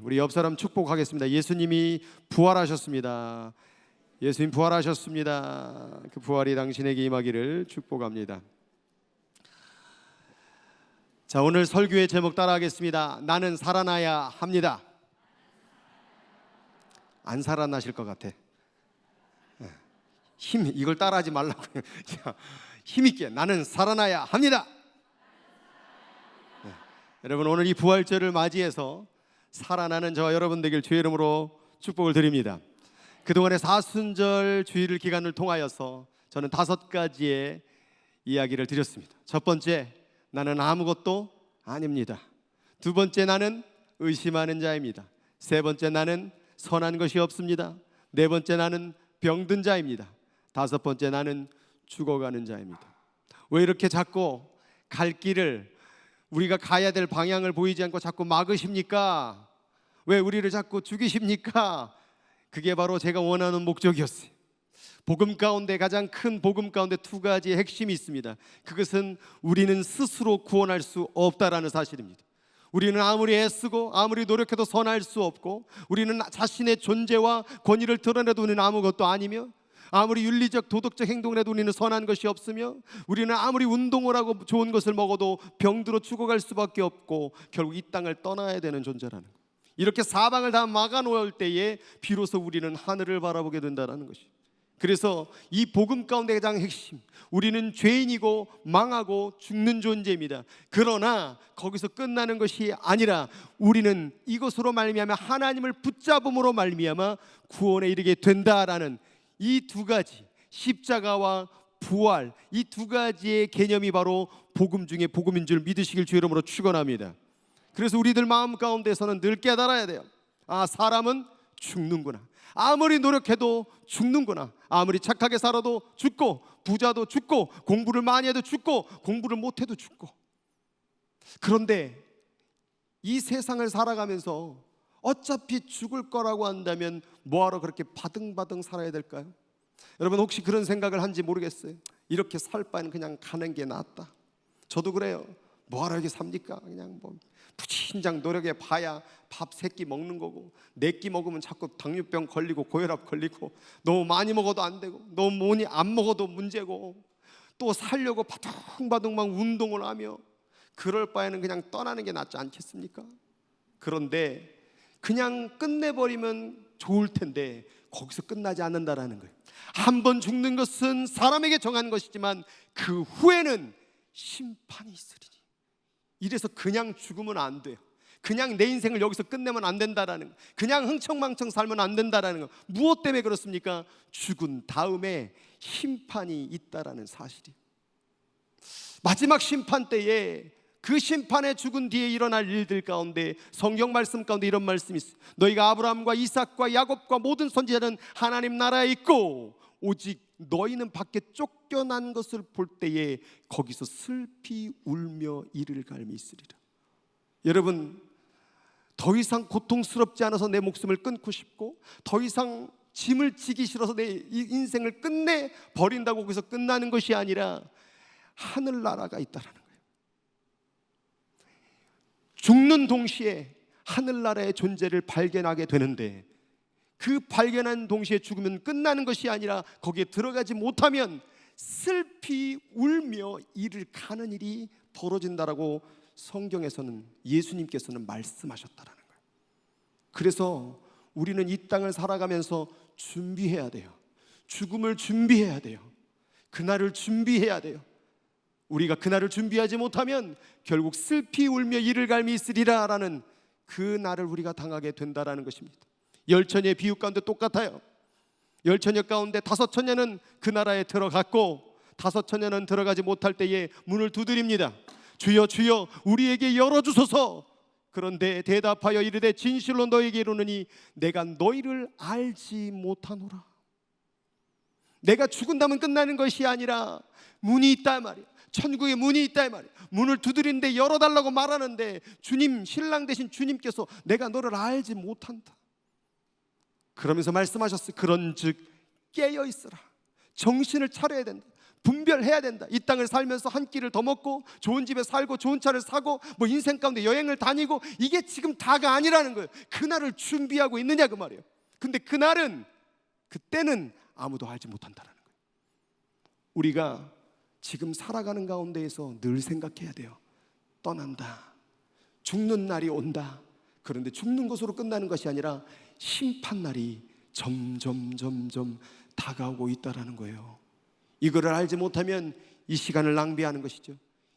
우리 옆 사람 축복하겠습니다. 예수님이 부활하셨습니다. 예수님 부활하셨습니다. 그 부활이 당신에게 임하기를 축복합니다. 자, 오늘 설교의 제목 따라하겠습니다. 나는 살아나야 합니다. 안 살아나실 것 같아. 이걸 따라하지 말라고요. 힘있게 나는 살아나야 합니다. 여러분, 오늘 이 부활절을 맞이해서 살아나는 저와 여러분 되길 주의 이름으로 축복을 드립니다. 그동안의 사순절 주일 기간을 통하여서 저는 5가지의 이야기를 드렸습니다. 첫 번째, 나는 아무것도 아닙니다. 두 번째, 나는 의심하는 자입니다. 세 번째, 나는 선한 것이 없습니다. 네 번째, 나는 병든 자입니다. 다섯 번째, 나는 죽어가는 자입니다. 왜 이렇게 자꾸 갈 길을, 우리가 가야 될 방향을 보이지 않고 자꾸 막으십니까? 왜 우리를 자꾸 죽이십니까? 그게 바로 제가 원하는 목적이었어요. 복음 가운데, 가장 큰 복음 가운데 2가지의 핵심이 있습니다. 그것은 우리는 스스로 구원할 수 없다라는 사실입니다. 우리는 아무리 애쓰고 아무리 노력해도 선할 수 없고, 우리는 자신의 존재와 권위를 드러내도 우리는 아무것도 아니며, 아무리 윤리적 도덕적 행동을 해도 우리는 선한 것이 없으며, 우리는 아무리 운동을 하고 좋은 것을 먹어도 병들어 죽어갈 수밖에 없고, 결국 이 땅을 떠나야 되는 존재라는 거예요. 이렇게 사방을 다 막아놓을 때에 비로소 우리는 하늘을 바라보게 된다는 것이. 그래서 이 복음 가운데 가장 핵심, 우리는 죄인이고 망하고 죽는 존재입니다. 그러나 거기서 끝나는 것이 아니라 우리는 이것으로 말미암아 하나님을 붙잡음으로 말미암아 구원에 이르게 된다라는 이 2가지, 십자가와 부활, 이 2가지의 개념이 바로 복음 중에 복음인 줄 믿으시길 주의 이름으로 축원합니다. 그래서 우리들 마음 가운데서는 늘 깨달아야 돼요. 아, 사람은 죽는구나. 아무리 노력해도 죽는구나. 아무리 착하게 살아도 죽고, 부자도 죽고, 공부를 많이 해도 죽고, 공부를 못해도 죽고. 그런데 이 세상을 살아가면서 어차피 죽을 거라고 한다면 뭐하러 그렇게 바등바등 살아야 될까요? 여러분, 혹시 그런 생각을 한지 모르겠어요. 이렇게 살 바에는 그냥 가는 게 낫다. 저도 그래요. 뭐하러 이렇게 삽니까? 그냥 부진장 노력해 봐야 밥 3끼 먹는 거고, 4끼 먹으면 자꾸 당뇨병 걸리고 고혈압 걸리고, 너무 많이 먹어도 안 되고, 너무 많이 안 먹어도 문제고, 또 살려고 바둥바둥 막 운동을 하며, 그럴 바에는 그냥 떠나는 게 낫지 않겠습니까? 그런데 그냥 끝내버리면 좋을 텐데 거기서 끝나지 않는다라는 거예요. 한 번 죽는 것은 사람에게 정한 것이지만 그 후에는 심판이 있으리니. 이래서 그냥 죽으면 안 돼요. 그냥 내 인생을 여기서 끝내면 안 된다라는 거, 그냥 흥청망청 살면 안 된다라는 거. 무엇 때문에 그렇습니까? 죽은 다음에 심판이 있다라는 사실이. 마지막 심판 때에, 그 심판에 죽은 뒤에 일어날 일들 가운데 성경 말씀 가운데 이런 말씀이 있어요. 너희가 아브라함과 이삭과 야곱과 모든 선지자는 하나님 나라에 있고, 오직 너희는 밖에 쫓겨난 것을 볼 때에 거기서 슬피 울며 이를 갈미 있으리라. 여러분, 더 이상 고통스럽지 않아서 내 목숨을 끊고 싶고, 더 이상 짐을 지기 싫어서 내 인생을 끝내 버린다고 거기서 끝나는 것이 아니라 하늘나라가 있다라는 거예요. 죽는 동시에 하늘나라의 존재를 발견하게 되는데, 그 발견한 동시에 죽으면 끝나는 것이 아니라 거기에 들어가지 못하면 슬피 울며 이를 가는 일이 벌어진다라고 성경에서는, 예수님께서는 말씀하셨다라는 거예요. 그래서 우리는 이 땅을 살아가면서 준비해야 돼요. 죽음을 준비해야 돼요. 그날을 준비해야 돼요. 우리가 그날을 준비하지 못하면 결국 슬피 울며 이를 갈미 있으리라라는 그 날을 우리가 당하게 된다라는 것입니다. 열처녀의 비유 가운데 똑같아요. 열처녀 가운데 5처녀는 그 나라에 들어갔고, 5처녀는 들어가지 못할 때에 문을 두드립니다. 주여 주여 우리에게 열어주소서. 그런데 대답하여 이르되 진실로 너희에게 이르노니 내가 너희를 알지 못하노라. 내가 죽은다면 끝나는 것이 아니라 문이 있다 말이야. 천국에 문이 있다 말이야. 문을 두드리는데 열어달라고 말하는데 주님, 신랑 되신 주님께서 내가 너를 알지 못한다. 그러면서 말씀하셨어요. 그런즉 깨어있으라. 정신을 차려야 된다. 분별해야 된다. 이 땅을 살면서 한 끼를 더 먹고 좋은 집에 살고 좋은 차를 사고 뭐 인생 가운데 여행을 다니고 이게 지금 다가 아니라는 거예요. 그날을 준비하고 있느냐 그 말이에요. 근데 그때는 아무도 알지 못한다라는 거예요. 우리가 지금 살아가는 가운데에서 늘 생각해야 돼요. 떠난다. 죽는 날이 온다. 그런데 죽는 것으로 끝나는 것이 아니라 심판날이 점점 다가오고 있다라는 거예요. 이거를 알지 못하면 이 시간을 낭비하는 것이죠.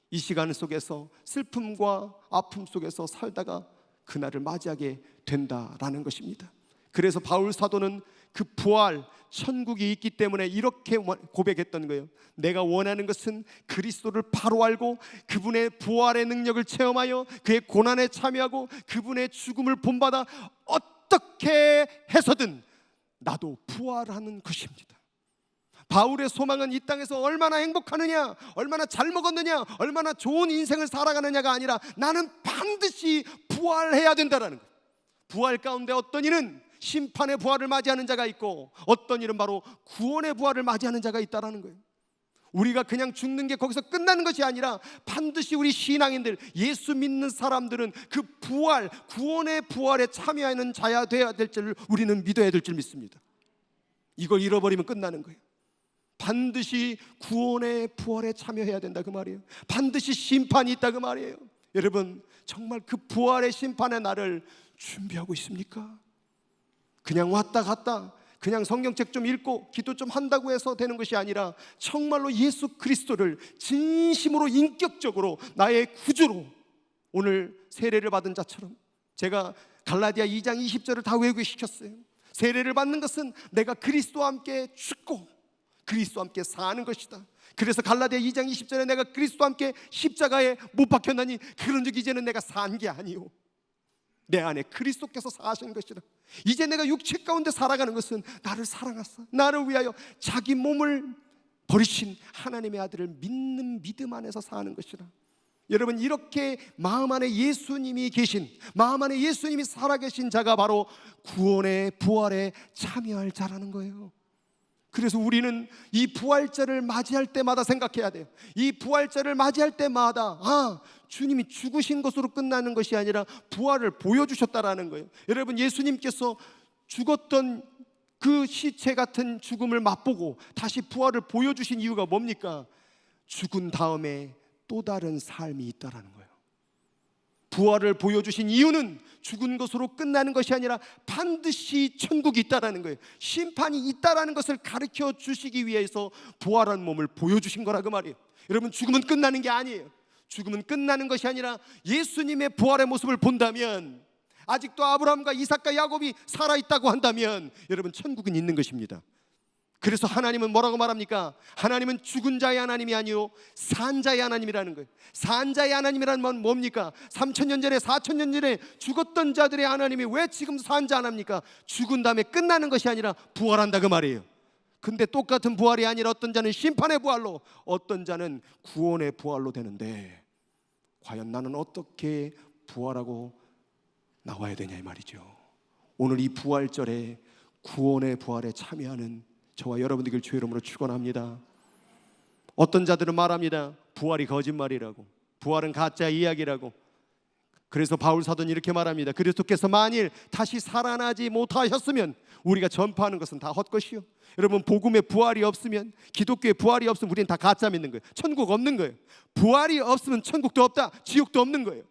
이 시간 속에서 슬픔과 아픔 속에서 살다가 그날을 맞이하게 된다라는 것입니다. 그래서 바울 사도는 그 부활, 천국이 있기 때문에 이렇게 고백했던 거예요. 내가 원하는 것은 그리스도를 바로 알고 그분의 부활의 능력을 체험하여 그의 고난에 참여하고 그분의 죽음을 본받아 어떻게 해서든 나도 부활하는 것입니다. 바울의 소망은 이 땅에서 얼마나 행복하느냐, 얼마나 잘 먹었느냐, 얼마나 좋은 인생을 살아가느냐가 아니라 나는 반드시 부활해야 된다라는 거예요. 부활 가운데 어떤 이는 심판의 부활을 맞이하는 자가 있고 어떤 이는 바로 구원의 부활을 맞이하는 자가 있다라는 거예요. 우리가 그냥 죽는 게 거기서 끝나는 것이 아니라 반드시 우리 신앙인들, 예수 믿는 사람들은 그 부활, 구원의 부활에 참여하는 자야 되어야 될 줄 우리는 믿어야 될 줄 믿습니다. 이걸 잃어버리면 끝나는 거예요. 반드시 구원의 부활에 참여해야 된다 그 말이에요. 반드시 심판이 있다 그 말이에요. 여러분 정말 그 부활의 심판의 날을 준비하고 있습니까? 그냥 왔다 갔다 그냥 성경책 좀 읽고 기도 좀 한다고 해서 되는 것이 아니라 정말로 예수 그리스도를 진심으로 인격적으로 나의 구주로, 오늘 세례를 받은 자처럼 제가 갈라디아 2장 20절을 다 외우시켰어요. 세례를 받는 것은 내가 그리스도와 함께 죽고 그리스도와 함께 사는 것이다. 그래서 갈라디아 2장 20절에 내가 그리스도와 함께 십자가에 못 박혔나니 그런즉 이제는 내가 산 게 아니요 내 안에 그리스도께서 사신 것이다. 이제 내가 육체 가운데 살아가는 것은 나를 사랑하사 나를 위하여 자기 몸을 버리신 하나님의 아들을 믿는 믿음 안에서 사는 것이라. 여러분 이렇게 마음 안에 예수님이 계신, 마음 안에 예수님이 살아계신 자가 바로 구원의 부활에 참여할 자라는 거예요. 그래서 우리는 이 부활절을 맞이할 때마다 생각해야 돼요. 이 부활절을 맞이할 때마다 주님이 죽으신 것으로 끝나는 것이 아니라 부활을 보여주셨다라는 거예요. 여러분 예수님께서 죽었던 그 시체 같은 죽음을 맛보고 다시 부활을 보여주신 이유가 뭡니까? 죽은 다음에 또 다른 삶이 있다라는 거예요. 부활을 보여주신 이유는 죽은 것으로 끝나는 것이 아니라 반드시 천국이 있다라는 거예요. 심판이 있다라는 것을 가르쳐 주시기 위해서 부활한 몸을 보여주신 거라 그 말이에요. 여러분 죽음은 끝나는 게 아니에요. 죽음은 끝나는 것이 아니라 예수님의 부활의 모습을 본다면, 아직도 아브라함과 이삭과 야곱이 살아있다고 한다면 여러분 천국은 있는 것입니다. 그래서 하나님은 뭐라고 말합니까? 하나님은 죽은 자의 하나님이 아니요 산 자의 하나님이라는 거예요. 산 자의 하나님이라는 건 뭡니까? 3000년 전에 4000년 전에 죽었던 자들의 하나님이 왜 지금 산 자 하나입니까? 죽은 다음에 끝나는 것이 아니라 부활한다 그 말이에요. 근데 똑같은 부활이 아니라 어떤 자는 심판의 부활로, 어떤 자는 구원의 부활로 되는데 과연 나는 어떻게 부활하고 나와야 되냐 이 말이죠. 오늘 이 부활절에 구원의 부활에 참여하는 저와 여러분들을 주의 이름으로 축원합니다. 어떤 자들은 말합니다. 부활이 거짓말이라고, 부활은 가짜 이야기라고. 그래서 바울 사도는 이렇게 말합니다. 그리스도께서 만일 다시 살아나지 못하셨으면 우리가 전파하는 것은 다 헛것이요. 여러분 복음에 부활이 없으면, 기독교에 부활이 없으면 우리는 다 가짜 믿는 거예요. 천국 없는 거예요. 부활이 없으면 천국도 없다, 지옥도 없는 거예요.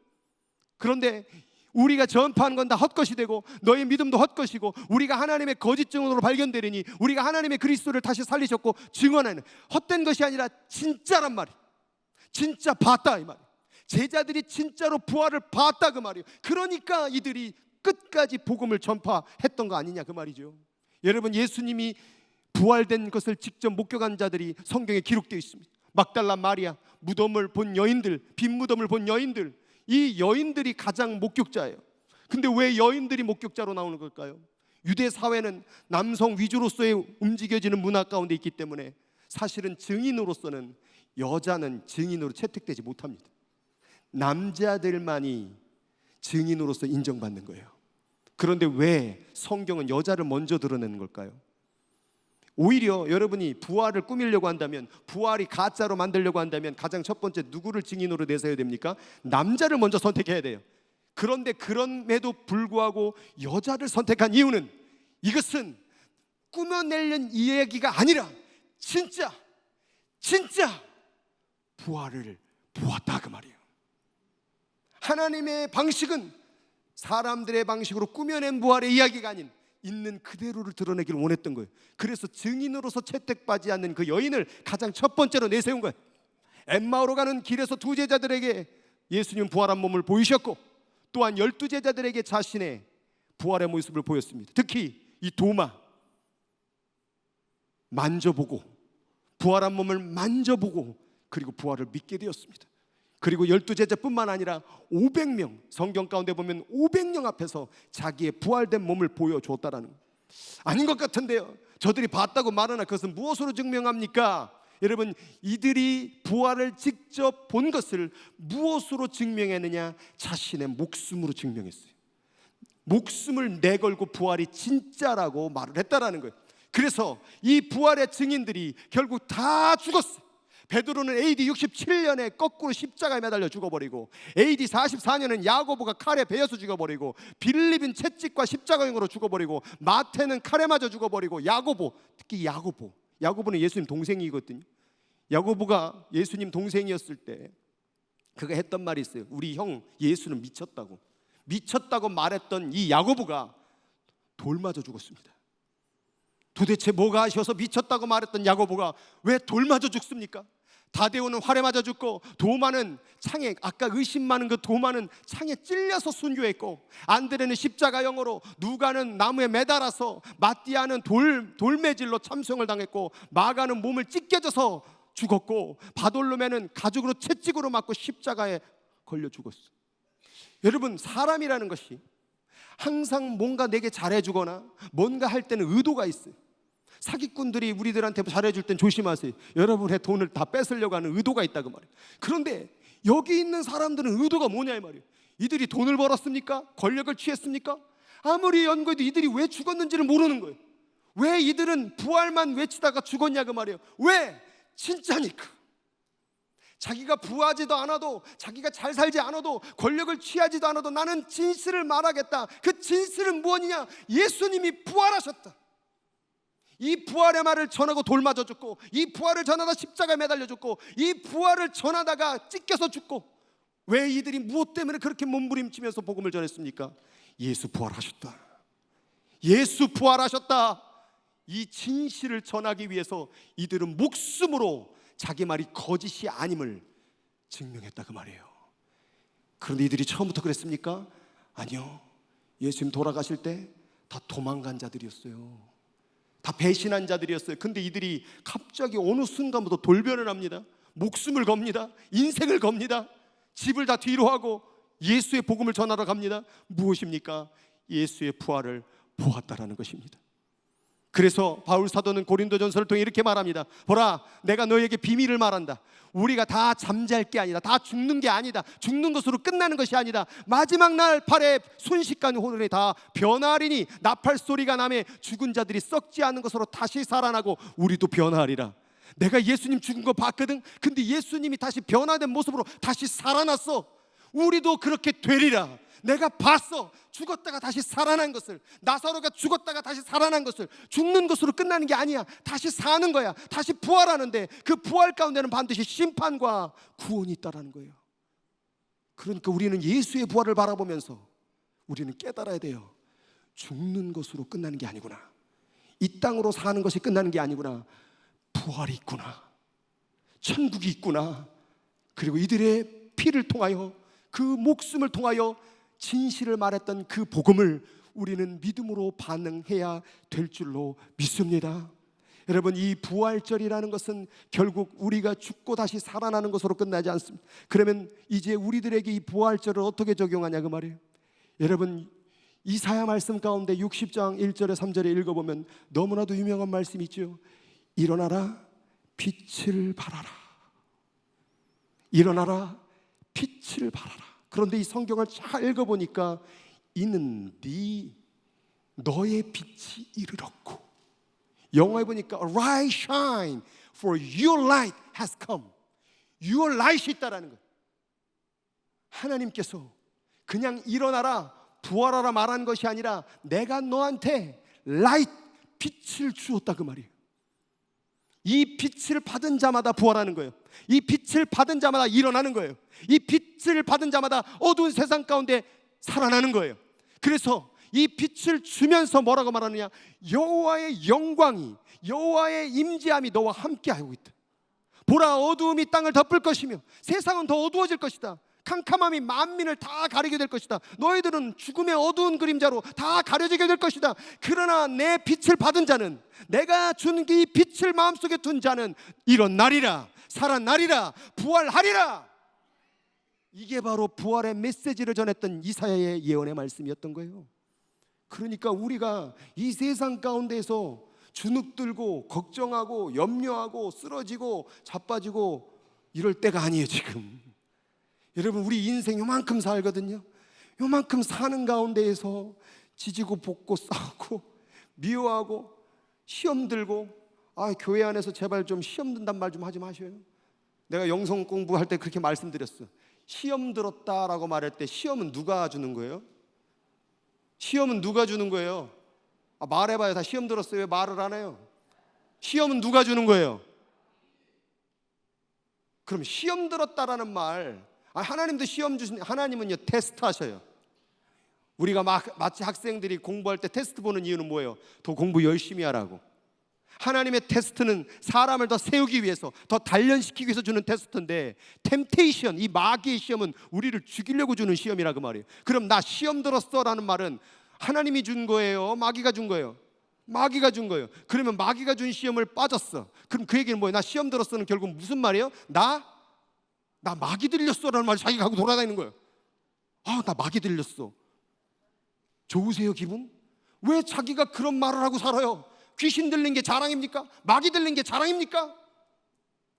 그런데 우리가 전파하는 건 다 헛것이 되고 너의 믿음도 헛것이고 우리가 하나님의 거짓 증언으로 발견되리니 우리가 하나님의 그리스도를 다시 살리셨고 증언하는, 헛된 것이 아니라 진짜란 말이에요. 진짜 봤다 이 말이에요. 제자들이 진짜로 부활을 봤다 그 말이에요. 그러니까 이들이 끝까지 복음을 전파했던 거 아니냐 그 말이죠. 여러분 예수님이 부활된 것을 직접 목격한 자들이 성경에 기록되어 있습니다. 막달라 마리아, 무덤을 본 여인들, 빈 무덤을 본 여인들, 이 여인들이 가장 목격자예요. 근데 왜 여인들이 목격자로 나오는 걸까요? 유대 사회는 남성 위주로서의 움직여지는 문화 가운데 있기 때문에 사실은 증인으로서는 여자는 증인으로 채택되지 못합니다. 남자들만이 증인으로서 인정받는 거예요. 그런데 왜 성경은 여자를 먼저 드러내는 걸까요? 오히려 여러분이 부활을 꾸미려고 한다면, 부활이 가짜로 만들려고 한다면 가장 첫 번째 누구를 증인으로 내세워야 됩니까? 남자를 먼저 선택해야 돼요. 그런데 그럼에도 불구하고 여자를 선택한 이유는 이것은 꾸며내려는 이야기가 아니라 진짜 부활을 보았다 그 말이에요. 하나님의 방식은 사람들의 방식으로 꾸며낸 부활의 이야기가 아닌 있는 그대로를 드러내기를 원했던 거예요. 그래서 증인으로서 채택받지 않는 그 여인을 가장 첫 번째로 내세운 거예요. 엠마오로 가는 길에서 두 제자들에게 예수님은 부활한 몸을 보이셨고, 또한 12제자들에게 자신의 부활의 모습을 보였습니다. 특히 이 도마, 만져보고 부활한 몸을 만져보고 그리고 부활을 믿게 되었습니다. 그리고 12제자뿐만 아니라 500명, 성경 가운데 보면 500명 앞에서 자기의 부활된 몸을 보여줬다라는 거예요. 아닌 것 같은데요, 저들이 봤다고 말하나 그것은 무엇으로 증명합니까? 여러분, 이들이 부활을 직접 본 것을 무엇으로 증명했느냐? 자신의 목숨으로 증명했어요. 목숨을 내걸고 부활이 진짜라고 말을 했다라는 거예요. 그래서 이 부활의 증인들이 결국 다 죽었어요. 베드로는 AD 67년에 거꾸로 십자가에 매달려 죽어버리고, AD 44년은 야고보가 칼에 베어서 죽어버리고, 빌립은 채찍과 십자가형으로 죽어버리고, 마태는 칼에 맞아 죽어버리고, 야고보, 특히 야고보는 예수님 동생이거든요. 야고보가 예수님 동생이었을 때 그가 했던 말이 있어요. 우리 형 예수는 미쳤다고 말했던 이 야고보가 돌 맞아 죽었습니다. 도대체 뭐가 하셔서 미쳤다고 말했던 야고보가 왜 돌 맞아 죽습니까? 다데오는 활에 맞아 죽고, 도마는 창에, 아까 의심 많은 그 도마는 창에 찔려서 순교했고, 안드레는 십자가형으로, 누가는 나무에 매달아서, 마띠아는 돌매질로 참송을 당했고, 마가는 몸을 찢겨져서 죽었고, 바돌로메는 가죽으로 채찍으로 맞고 십자가에 걸려 죽었어. 여러분, 사람이라는 것이 항상 뭔가 내게 잘해주거나 뭔가 할 때는 의도가 있어요. 사기꾼들이 우리들한테 잘해줄 땐 조심하세요. 여러분의 돈을 다 뺏으려고 하는 의도가 있다 그 말이에요. 그런데 여기 있는 사람들은 의도가 뭐냐 이 말이에요. 이들이 돈을 벌었습니까? 권력을 취했습니까? 아무리 연구해도 이들이 왜 죽었는지를 모르는 거예요. 왜 이들은 부활만 외치다가 죽었냐 그 말이에요. 왜? 진짜니까. 자기가 부하지도 않아도, 자기가 잘 살지 않아도, 권력을 취하지도 않아도 나는 진실을 말하겠다. 그 진실은 무엇이냐? 예수님이 부활하셨다. 이 부활의 말을 전하고 돌 맞아 죽고, 이 부활을 전하다 십자가에 매달려 죽고, 이 부활을 전하다가 찢겨서 죽고, 왜 이들이 무엇 때문에 그렇게 몸부림치면서 복음을 전했습니까? 예수 부활하셨다. 예수 부활하셨다. 이 진실을 전하기 위해서 이들은 목숨으로 자기 말이 거짓이 아님을 증명했다 그 말이에요. 그런데 이들이 처음부터 그랬습니까? 아니요. 예수님 돌아가실 때 다 도망간 자들이었어요. 다 배신한 자들이었어요. 근데 이들이 갑자기 어느 순간부터 돌변을 합니다. 목숨을 겁니다. 인생을 겁니다. 집을 다 뒤로 하고 예수의 복음을 전하러 갑니다. 무엇입니까? 예수의 부활을 보았다라는 것입니다. 그래서 바울 사도는 고린도전서를 통해 이렇게 말합니다. 보라, 내가 너에게 비밀을 말한다. 우리가 다 잠잘 게 아니다. 다 죽는 게 아니다. 죽는 것으로 끝나는 것이 아니다. 마지막 날 팔에 순식간 호련이 다 변하리니, 나팔 소리가 나매 죽은 자들이 썩지 않은 것으로 다시 살아나고 우리도 변하리라. 내가 예수님 죽은 거 봤거든. 근데 예수님이 다시 변화된 모습으로 다시 살아났어. 우리도 그렇게 되리라. 내가 봤어. 죽었다가 다시 살아난 것을. 나사로가 죽었다가 다시 살아난 것을. 죽는 것으로 끝나는 게 아니야. 다시 사는 거야. 다시 부활하는데 그 부활 가운데는 반드시 심판과 구원이 있다라는 거예요. 그러니까 우리는 예수의 부활을 바라보면서 우리는 깨달아야 돼요. 죽는 것으로 끝나는 게 아니구나. 이 땅으로 사는 것이 끝나는 게 아니구나. 부활이 있구나. 천국이 있구나. 그리고 이들의 피를 통하여, 그 목숨을 통하여 진실을 말했던 그 복음을 우리는 믿음으로 반응해야 될 줄로 믿습니다. 여러분, 이 부활절이라는 것은 결국 우리가 죽고 다시 살아나는 것으로 끝나지 않습니다. 그러면 이제 우리들에게 이 부활절을 어떻게 적용하냐 그 말이에요. 여러분, 이사야 말씀 가운데 60장 1절에 3절에 읽어보면 너무나도 유명한 말씀이 있죠. 일어나라, 빛을 발하라. 일어나라, 빛을 발하라. 그런데 이 성경을 잘 읽어보니까 이는 너의 빛이 이르렀고, 영어에 보니까 Arise, shine, for your light has come. Your light이 있다라는 거예요. 하나님께서 그냥 일어나라, 부활하라 말한 것이 아니라 내가 너한테 light, 빛을 주었다 그 말이에요. 이 빛을 받은 자마다 부활하는 거예요. 이 빛을 받은 자마다 일어나는 거예요. 이 빛을 받은 자마다 어두운 세상 가운데 살아나는 거예요. 그래서 이 빛을 주면서 뭐라고 말하느냐? 여호와의 영광이, 여호와의 임재함이 너와 함께하고 있다. 보라, 어두움이 땅을 덮을 것이며 세상은 더 어두워질 것이다. 캄캄함이 만민을 다 가리게 될 것이다. 너희들은 죽음의 어두운 그림자로 다 가려지게 될 것이다. 그러나 내 빛을 받은 자는, 내가 준 이 빛을 마음속에 둔 자는 일어나리라, 살아나리라, 부활하리라. 이게 바로 부활의 메시지를 전했던 이사야의 예언의 말씀이었던 거예요. 그러니까 우리가 이 세상 가운데에서 주눅들고 걱정하고 염려하고 쓰러지고 자빠지고 이럴 때가 아니에요. 지금 여러분, 우리 인생 요만큼 살거든요. 요만큼 사는 가운데에서 지지고 볶고 싸우고 미워하고 시험 들고, 교회 안에서 제발 좀 시험 든단 말 좀 하지 마셔요. 내가 영성 공부할 때 그렇게 말씀드렸어. 시험 들었다라고 말할 때 시험은 누가 주는 거예요? 시험은 누가 주는 거예요? 말해봐요. 다 시험 들었어요. 왜 말을 안 해요? 시험은 누가 주는 거예요? 그럼 시험 들었다라는 말, 하나님도 시험 주신, 하나님은요 테스트 하셔요. 우리가 마치 학생들이 공부할 때 테스트 보는 이유는 뭐예요? 더 공부 열심히 하라고. 하나님의 테스트는 사람을 더 세우기 위해서, 더 단련시키기 위해서 주는 테스트인데, 템테이션, 이 마귀의 시험은 우리를 죽이려고 주는 시험이라 그 말이에요. 그럼 나 시험 들었어 라는 말은 하나님이 준 거예요? 마귀가 준 거예요? 마귀가 준 거예요. 그러면 마귀가 준 시험을 빠졌어. 그럼 그 얘기는 뭐예요? 나 시험 들었어는 결국 무슨 말이에요? 나 마귀 들렸어 라는 말 자기가 하고 돌아다니는 거예요. 나 마귀 들렸어. 좋으세요 기분? 왜 자기가 그런 말을 하고 살아요? 귀신 들린 게 자랑입니까? 마귀 들린 게 자랑입니까?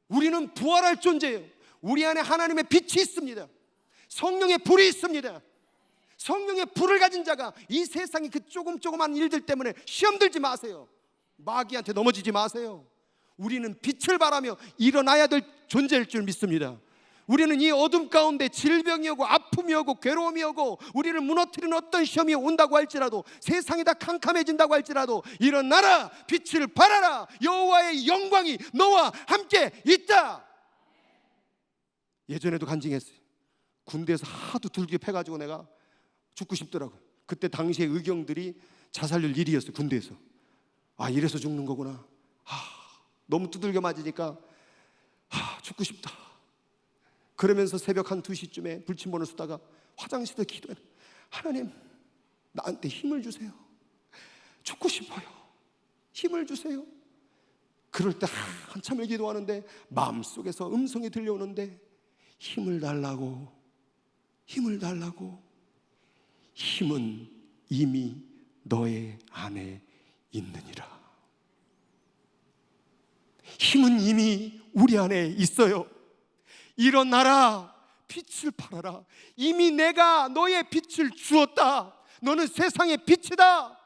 우리는 부활할 존재예요. 우리 안에 하나님의 빛이 있습니다. 성령의 불이 있습니다. 성령의 불을 가진 자가 이 세상의 그 조그만 일들 때문에 시험 들지 마세요. 마귀한테 넘어지지 마세요. 우리는 빛을 바라며 일어나야 될 존재일 줄 믿습니다. 우리는 이 어둠 가운데 질병이 오고 아픔이 오고 괴로움이 오고 우리를 무너뜨리는 어떤 시험이 온다고 할지라도, 세상이 다 캄캄해진다고 할지라도 일어나라, 빛을 발하라, 여호와의 영광이 너와 함께 있다. 예전에도 간증했어요. 군대에서 하도 들게 패가지고 내가 죽고 싶더라고요. 그때 당시에 의경들이 자살률 1위였어요. 군대에서. 이래서 죽는 거구나. 너무 두들겨 맞으니까 죽고 싶다. 그러면서 새벽 한 2시쯤에 불침번을 쓰다가 화장실에서 기도해. 하나님, 나한테 힘을 주세요. 죽고 싶어요. 힘을 주세요. 그럴 때 한참을 기도하는데 마음속에서 음성이 들려오는데, 힘을 달라고, 힘을 달라고. 힘은 이미 너의 안에 있느니라. 힘은 이미 우리 안에 있어요. 일어나라, 빛을 발하라. 이미 내가 너의 빛을 주었다. 너는 세상의 빛이다.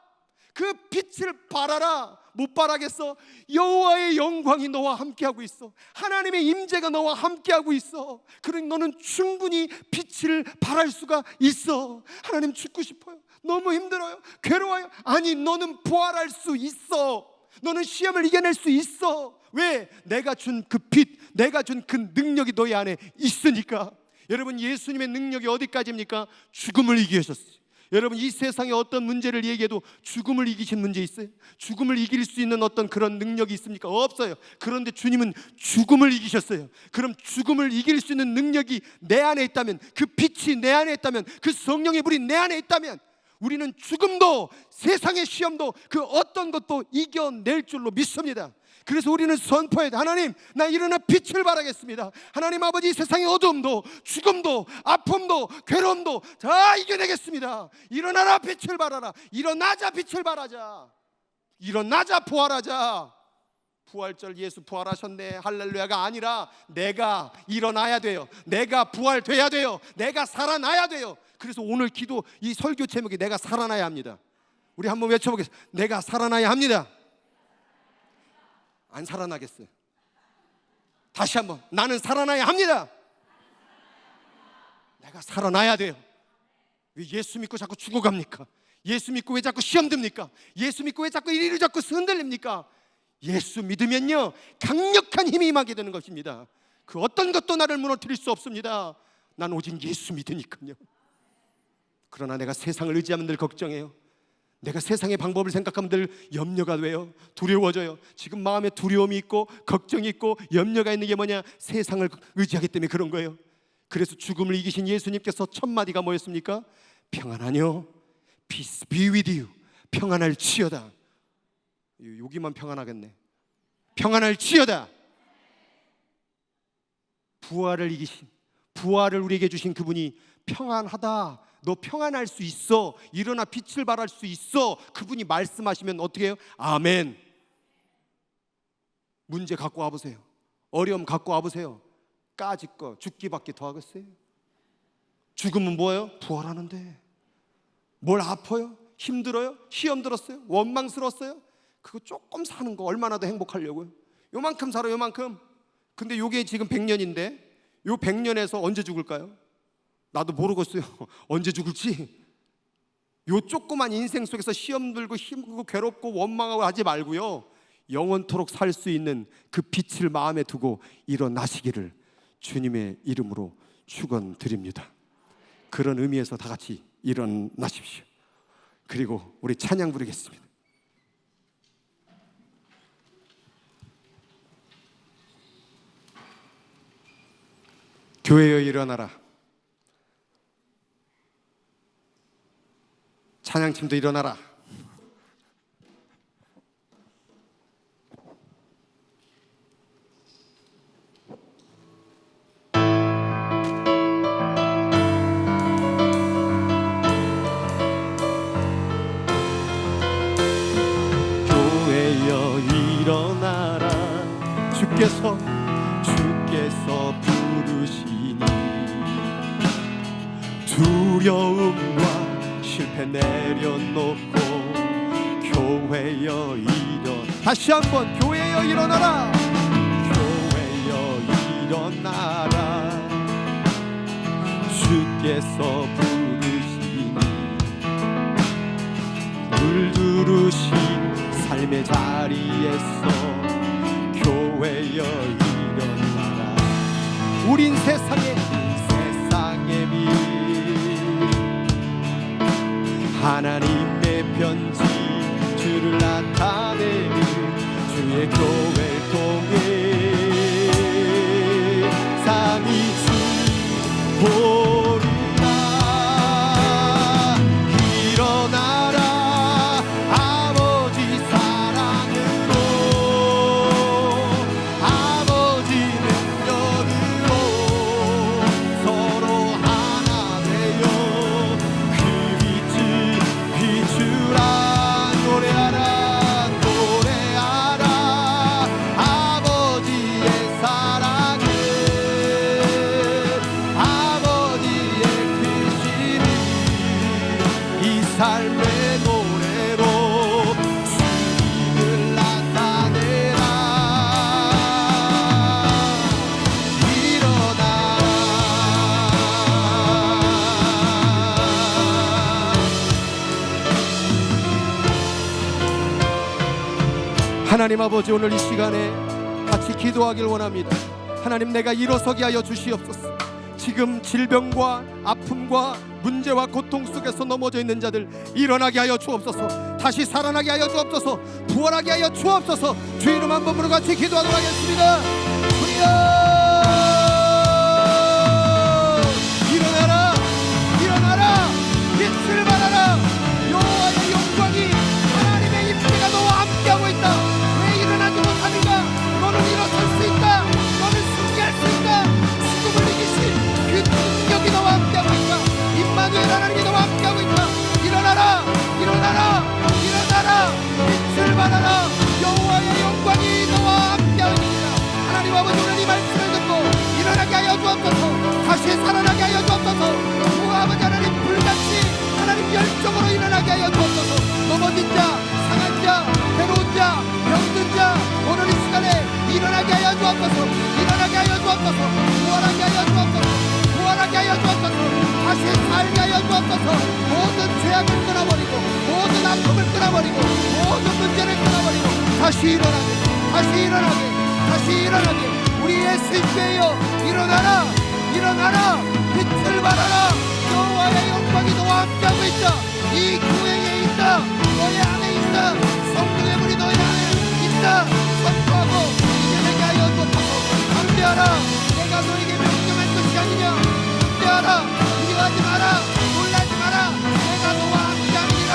그 빛을 발하라. 못 발하겠어? 여호와의 영광이 너와 함께하고 있어. 하나님의 임재가 너와 함께하고 있어. 그러니 너는 충분히 빛을 발할 수가 있어. 하나님, 죽고 싶어요. 너무 힘들어요. 괴로워요. 아니, 너는 부활할 수 있어. 너는 시험을 이겨낼 수 있어. 왜? 내가 준 그 빛, 내가 준 그 능력이 너희 안에 있으니까. 여러분, 예수님의 능력이 어디까지입니까? 죽음을 이기셨어요. 여러분, 이 세상에 어떤 문제를 얘기해도 죽음을 이기신 문제 있어요? 죽음을 이길 수 있는 어떤 그런 능력이 있습니까? 없어요. 그런데 주님은 죽음을 이기셨어요. 그럼 죽음을 이길 수 있는 능력이 내 안에 있다면, 그 빛이 내 안에 있다면, 그 성령의 불이 내 안에 있다면, 우리는 죽음도 세상의 시험도 그 어떤 것도 이겨낼 줄로 믿습니다. 그래서 우리는 선포해야 돼. 하나님, 나 일어나 빛을 발하겠습니다. 하나님 아버지, 세상의 어둠도 죽음도 아픔도 괴로움도 다 이겨내겠습니다. 일어나라, 빛을 발하라. 일어나자, 빛을 발하자. 일어나자, 부활하자. 부활절 예수 부활하셨네 할렐루야가 아니라 내가 일어나야 돼요. 내가 부활돼야 돼요. 내가 살아나야 돼요. 그래서 오늘 기도, 이 설교 제목이 내가 살아나야 합니다. 우리 한번 외쳐보겠습니다. 내가 살아나야 합니다. 안 살아나겠어요. 다시 한번, 나는 살아나야 합니다. 내가 살아나야 돼요. 왜 예수 믿고 자꾸 죽어갑니까? 예수 믿고 왜 자꾸 시험 듭니까? 예수 믿고 왜 자꾸 이리로 자꾸 흔들립니까? 예수 믿으면요, 강력한 힘이 임하게 되는 것입니다. 그 어떤 것도 나를 무너뜨릴 수 없습니다. 난 오직 예수 믿으니까요. 그러나 내가 세상을 의지하면 늘 걱정해요. 내가 세상의 방법을 생각하면 늘 염려가 돼요. 두려워져요. 지금 마음에 두려움이 있고 걱정이 있고 염려가 있는 게 뭐냐? 세상을 의지하기 때문에 그런 거예요. 그래서 죽음을 이기신 예수님께서 첫 마디가 뭐였습니까? 평안하뇨, Peace be with you. 평안할지어다. 여기만 평안하겠네. 평안할지어다. 부활을 이기신, 부활을 우리에게 주신 그분이 평안하다, 너 평안할 수 있어, 일어나 빛을 발할 수 있어, 그분이 말씀하시면 어떻게 해요? 아멘. 문제 갖고 와보세요. 어려움 갖고 와보세요. 까짓 거 죽기밖에 더 하겠어요? 죽으면 뭐예요? 부활하는데. 뭘 아파요? 힘들어요? 시험 들었어요? 원망스러웠어요? 그거 조금 사는 거 얼마나 더 행복하려고요? 요만큼 살아, 요만큼. 근데 요게 지금 100년인데 요 100년에서 언제 죽을까요? 나도 모르겠어요. 언제 죽을지. 요 조그만 인생 속에서 시험 들고 힘들고 괴롭고 원망하고 하지 말고요, 영원토록 살 수 있는 그 빛을 마음에 두고 일어나시기를 주님의 이름으로 축원드립니다. 그런 의미에서 다 같이 일어나십시오. 그리고 우리 찬양 부르겠습니다. 교회여 일어나라. 찬양팀도 일어나라. 교회여 일어나라. 주께서 부르시니 두려움과 실패 내려놓고 교회여 일어나. 다시 한번, 교회여 일어나라. 교회여 일어나라. 주께서 부르시니 물두르신 삶의 자리에서 교회여 일어나라. 우린 세상의 빛, 하나님의 편지, 주를 나타내는 주의 교회를 통해 상이 주보리라. 일어나라. 아버지 사랑으로, 아버지 능력으로 서로 하나 되어 그 빛을 비추라. 노래하라, 노래하라. 아버지의 사랑을, 아버지의 크심을 이 삶의 노래로 주님을 나타내라. 일어나라. 하나님 아버지, 오늘 이 시간에 같이 기도하길 원합니다. 하나님, 내가 일어서게 하여 주시옵소서. 지금 질병과 아픔과 문제와 고통 속에서 넘어져 있는 자들 일어나게 하여 주옵소서. 다시 살아나게 하여 주옵소서. 부활하게 하여 주옵소서. 주 이름 한 번으로 같이 기도하도록 하겠습니다. 주여, 일어나라, 일어나라. 빛을 발하라. 여호와의 영광이, 하나님의 임재가 너와 함께하고 있다. 왜 일어나지 못하는가? 너는 일어설 수 있다. 너는 승리할 수 있다. 죽음을 이기신 그 능력이 너와 함께하고 있다. 임마누엘 하나님이 너와 함께하고 있다. 일어나라, 일어나라, 일어나라. 빛을 발하라. 여호와의 영광이 너와 함께하고 있다. 하나님 아버지, 오늘 이 말씀을 어둠을 끊어버리고 모든 문제를 끊어버리고 다시 일어나게, 다시 일어나게, 다시 일어나게. 우리 예수님께여 일어나라, 일어나라, 빛을 발하라. 여호와의 영광이 너와 함께하고 있다. 이 교회에 있다. 너의 안에 있다. 성령의 물이 너의 안에 있다. 선포하고 이제 내게 하여 주옵소서. 담대하라. 내가 너에게 명령할 것이 아니냐. 담대하라. 두려워하지 마라. 놀라지 마라. 내가 너와 함께하리라.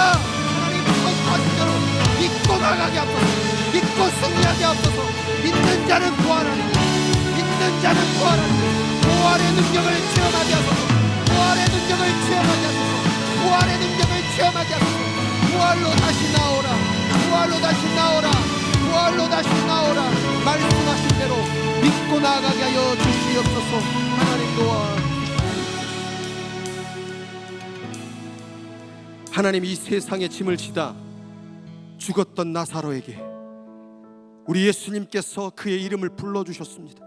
하나님 선포하신 대로 믿고 나가게 하소서. 믿고 승리하게 하소서. 믿는 자는 부활하리니, 믿는 자는 부활하리니. 부활의 능력을 체험하게 하소서. 부활의 능력을 체험하게 하소서. 부활의 능력을 체험하게 하소서. 부활로 다시 나오라. 부활로 다시 나오라. 부활로 다시 나오라. 말씀하신 대로 믿고 나아가게 하여 주시옵소서. 하나님 도와 하나님, 이 세상의 짐을 지다 죽었던 나사로에게 우리 예수님께서 그의 이름을 불러주셨습니다.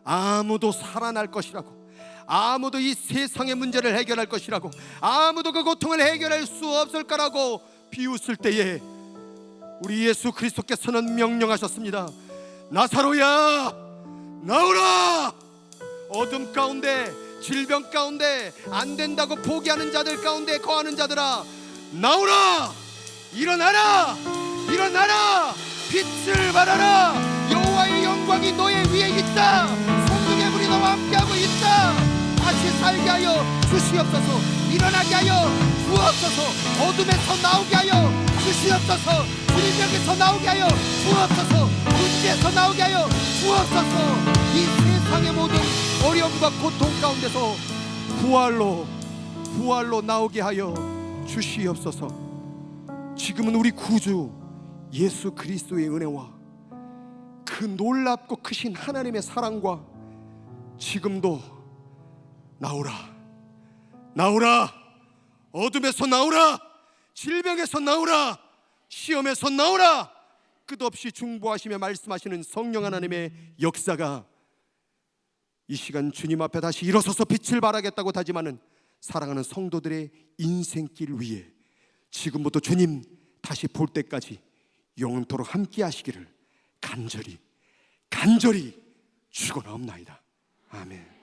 아무도 살아날 것이라고, 아무도 이 세상의 문제를 해결할 것이라고, 아무도 그 고통을 해결할 수 없을 거라고 비웃을 때에 우리 예수 그리스도께서는 명령하셨습니다. 나사로야, 나오라. 어둠 가운데, 질병 가운데, 안 된다고 포기하는 자들 가운데 거하는 자들아, 나오라. 일어나라, 일어나라. 빛을 발하라. 여호와의 영광이 너의 위에 있다. 성령의 물이 너와 함께하고 있다. 다시 살게 하여 주시옵소서. 일어나게 하여 주옵소서. 어둠에서 나오게 하여 주시옵소서. 질병에서 나오게 하여 주옵소서. 문제에서 나오게 하여 주옵소서. 이 세상의 모든 어려움과 고통 가운데서 부활로 나오게 하여 주시옵소서. 지금은 우리 구주 예수 그리스도의 은혜와 그 놀랍고 크신 하나님의 사랑과 지금도 나오라, 나오라. 어둠에서 나오라. 질병에서 나오라. 시험에서 나오라. 끝없이 중보하시며 말씀하시는 성령 하나님의 역사가 이 시간 주님 앞에 다시 일어서서 빛을 발하겠다고 다짐하는 사랑하는 성도들의 인생길 위에 지금부터 주님 다시 볼 때까지 영원토록 함께 하시기를 간절히 축원하옵나이다. 아멘.